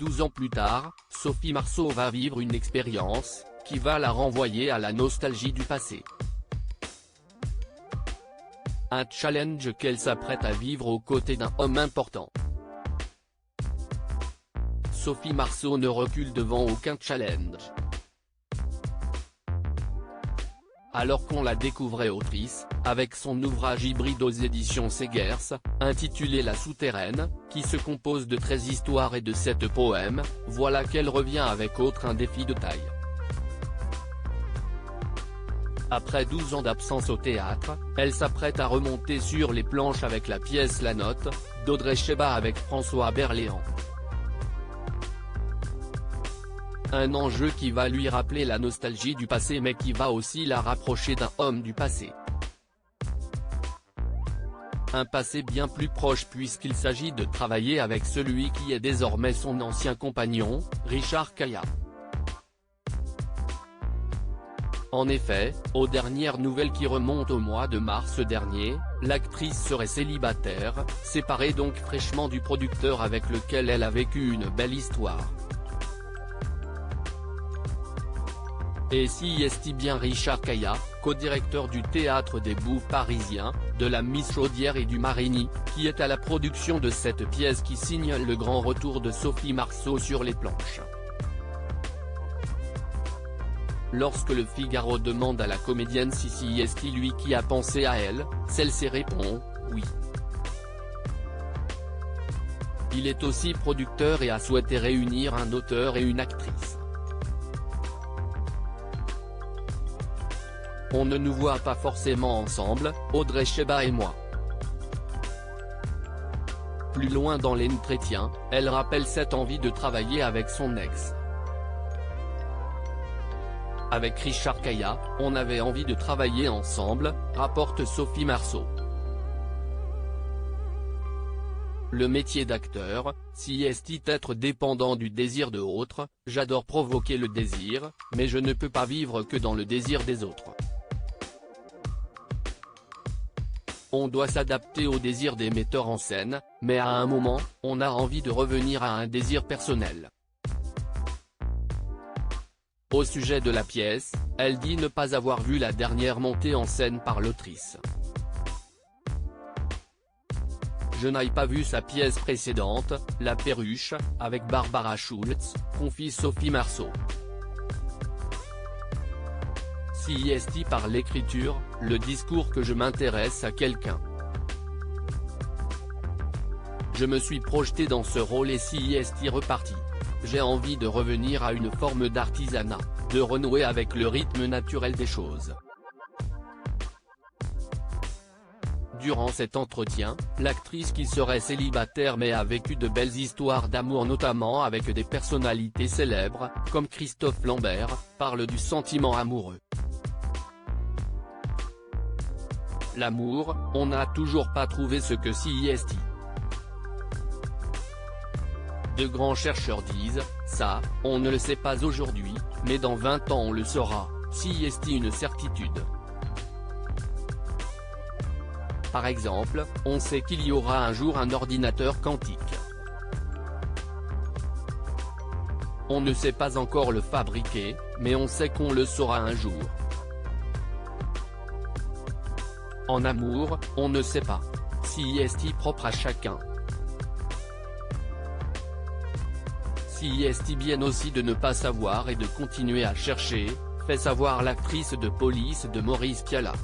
12 ans plus tard, Sophie Marceau va vivre une expérience qui va la renvoyer à la nostalgie du passé. Un challenge qu'elle s'apprête à vivre aux côtés d'un homme important. Sophie Marceau ne recule devant aucun challenge. Alors qu'on la découvrait autrice, avec son ouvrage hybride aux éditions Segers, intitulé La Souterraine, qui se compose de 13 histoires et de 7 poèmes, voilà qu'elle revient avec un défi de taille. Après 12 ans d'absence au théâtre, elle s'apprête à remonter sur les planches avec la pièce La Note, d'Audrey Cheba avec François Berléand. Un enjeu qui va lui rappeler la nostalgie du passé mais qui va aussi la rapprocher d'un homme du passé. Un passé bien plus proche puisqu'il s'agit de travailler avec celui qui est désormais son ancien compagnon, Richard Caillat. En effet, aux dernières nouvelles qui remontent au mois de mars dernier, l'actrice serait célibataire, séparée donc fraîchement du producteur avec lequel elle a vécu une belle histoire. Et si est-il bien Richard Caillat, co-directeur du Théâtre des Bouffes parisiens, de la Miss Chaudière et du Marigny, qui est à la production de cette pièce qui signe le grand retour de Sophie Marceau sur les planches. Lorsque le Figaro demande à la comédienne si est-il lui qui a pensé à elle, celle-ci répond « oui ». Il est aussi producteur et a souhaité réunir un auteur et une actrice. On ne nous voit pas forcément ensemble, Audrey Cheba et moi. Plus loin dans l'entretien, elle rappelle cette envie de travailler avec son ex. Avec Richard Caillat, on avait envie de travailler ensemble, rapporte Sophie Marceau. Le métier d'acteur, si est être dépendant du désir de autres, j'adore provoquer le désir, mais je ne peux pas vivre que dans le désir des autres. On doit s'adapter au désir des metteurs en scène, mais à un moment, on a envie de revenir à un désir personnel. Au sujet de la pièce, elle dit ne pas avoir vu la dernière montée en scène par l'autrice. Je n'ai pas vu sa pièce précédente, La Perruche, avec Barbara Schultz, confie Sophie Marceau. Si est par l'écriture, le discours que je m'intéresse à quelqu'un. Je me suis projeté dans ce rôle et si est reparti. J'ai envie de revenir à une forme d'artisanat, de renouer avec le rythme naturel des choses. Durant cet entretien, l'actrice qui serait célibataire mais a vécu de belles histoires d'amour notamment avec des personnalités célèbres, comme Christophe Lambert, parle du sentiment amoureux. L'amour, on n'a toujours pas trouvé ce que si est. De grands chercheurs disent, ça, on ne le sait pas aujourd'hui, mais dans 20 ans on le saura, si est une certitude. Par exemple, on sait qu'il y aura un jour un ordinateur quantique. On ne sait pas encore le fabriquer, mais on sait qu'on le saura un jour. En amour, on ne sait pas. Si est propre à chacun. Si est bien aussi de ne pas savoir et de continuer à chercher, fait savoir l'actrice de Police de Maurice Pialat.